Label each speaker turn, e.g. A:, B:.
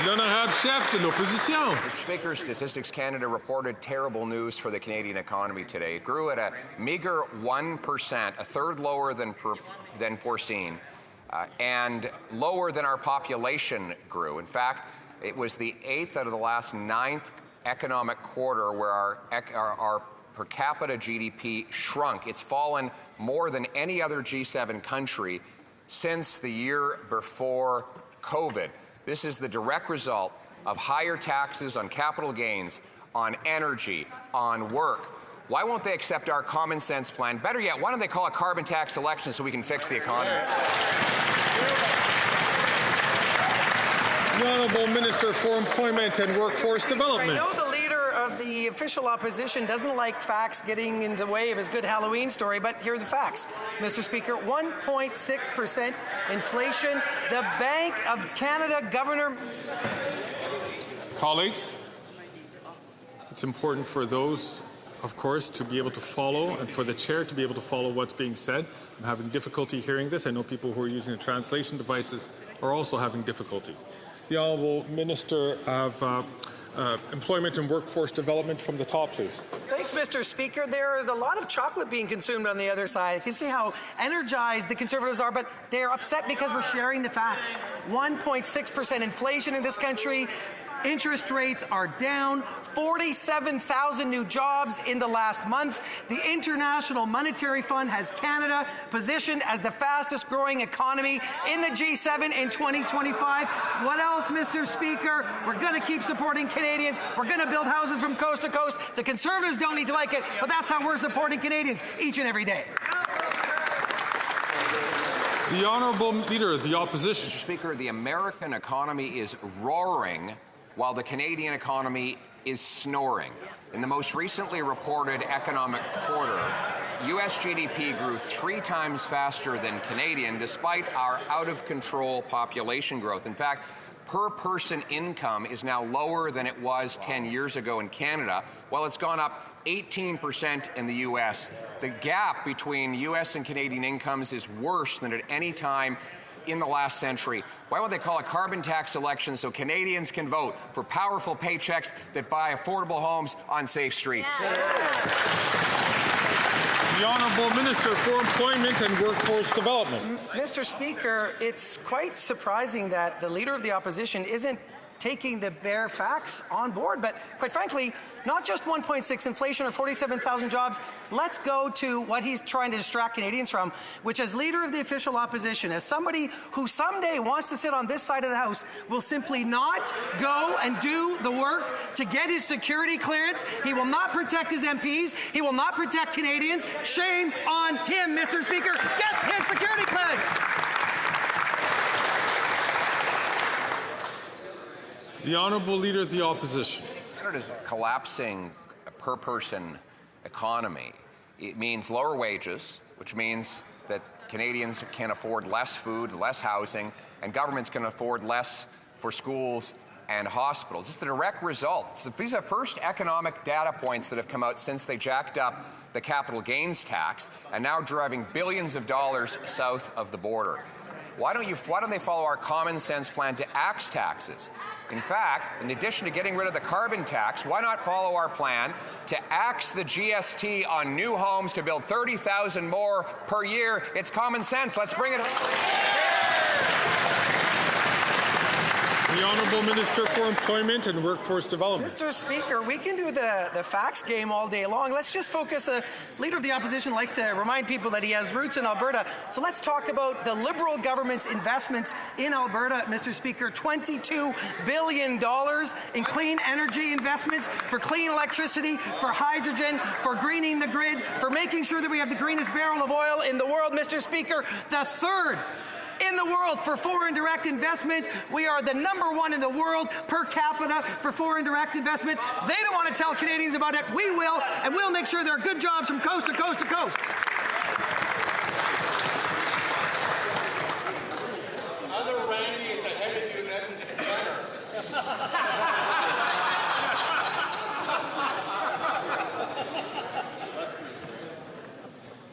A: L'honorable chef de l'opposition.
B: Mr. Speaker, Statistics Canada reported terrible news for the Canadian economy today. It grew at a meager 1%, a third lower than foreseen, and lower than our population grew. In fact, it was the 8th out of the last 9th economic quarter where our per capita GDP shrunk. It's fallen more than any other G7 country since the year before COVID. This is the direct result of higher taxes on capital gains, on energy, on work. Why won't they accept our common sense plan? Better yet, why don't they call a carbon tax election so we can fix the economy?
A: The Honourable Minister for Employment and Workforce Development.
C: I know the leader of the official opposition doesn't like facts getting in the way of his good Halloween story, but here are the facts, Mr. Speaker. 1.6% inflation. The Bank of Canada Governor...
A: Colleagues, it's important for those, of course, to be able to follow and for the chair to be able to follow what's being said. I'm having difficulty hearing this. I know people who are using the translation devices are also having difficulty. The Honourable Minister of Employment and Workforce Development from the top, please.
C: Thanks, Mr. Speaker. There is a lot of chocolate being consumed on the other side. I can see how energized the Conservatives are, but they're upset because we're sharing the facts. 1.6% inflation in this country. Interest rates are down, 47,000 new jobs in the last month. The International Monetary Fund has Canada positioned as the fastest growing economy in the G7 in 2025. What else, Mr. Speaker? We're going to keep supporting Canadians. We're going to build houses from coast to coast. The Conservatives don't need to like it, but that's how we're supporting Canadians each and every day.
A: The Honourable Leader of the Opposition.
B: Mr. Speaker, the American economy is roaring while the Canadian economy is snoring. In the most recently reported economic quarter, U.S. GDP grew 3 times faster than Canadian, despite our out-of-control population growth. In fact, per-person income is now lower than it was 10 years ago in Canada, while it's gone up 18% in the U.S. The gap between U.S. and Canadian incomes is worse than at any time in the last century. Why won't they call a carbon tax election so Canadians can vote for powerful paychecks that buy affordable homes on safe streets?
A: The Honourable Minister for Employment and Workforce Development.
C: Mr. Speaker, it's quite surprising that the Leader of the Opposition isn't taking the bare facts on board, but quite frankly, not just 1.6 inflation or 47,000 jobs. Let's go to what he's trying to distract Canadians from, which as Leader of the official opposition, as somebody who someday wants to sit on this side of the House, will simply not go and do the work to get his security clearance. He will not protect his MPs. He will not protect Canadians. Shame on him, Mr. Speaker. Get his security clearance.
A: The Honourable Leader of the Opposition.
B: Canada's collapsing per-person economy. It means lower wages, which means that Canadians can afford less food, less housing, and governments can afford less for schools and hospitals. It's the direct result. These are first economic data points that have come out since they jacked up the capital gains tax and now driving billions of dollars south of the border. Why don't they follow our common sense plan to axe taxes? In fact, in addition to getting rid of the carbon tax, why not follow our plan to axe the GST on new homes to build 30,000 more per year? It's common sense. Let's bring it
A: The Honourable Minister for Employment and Workforce Development.
C: Mr. Speaker, we can do the facts game all day long. Let's just focus. The Leader of the Opposition likes to remind people that he has roots in Alberta. So let's talk about the Liberal government's investments in Alberta, Mr. Speaker. $22 billion in clean energy investments, for clean electricity, for hydrogen, for greening the grid, for making sure that we have the greenest barrel of oil in the world, Mr. Speaker. The third in the world for foreign direct investment. We are the #1 in the world per capita for foreign direct investment. They don't want to tell Canadians about it. We will, and we'll make sure there are good jobs from coast to coast to coast.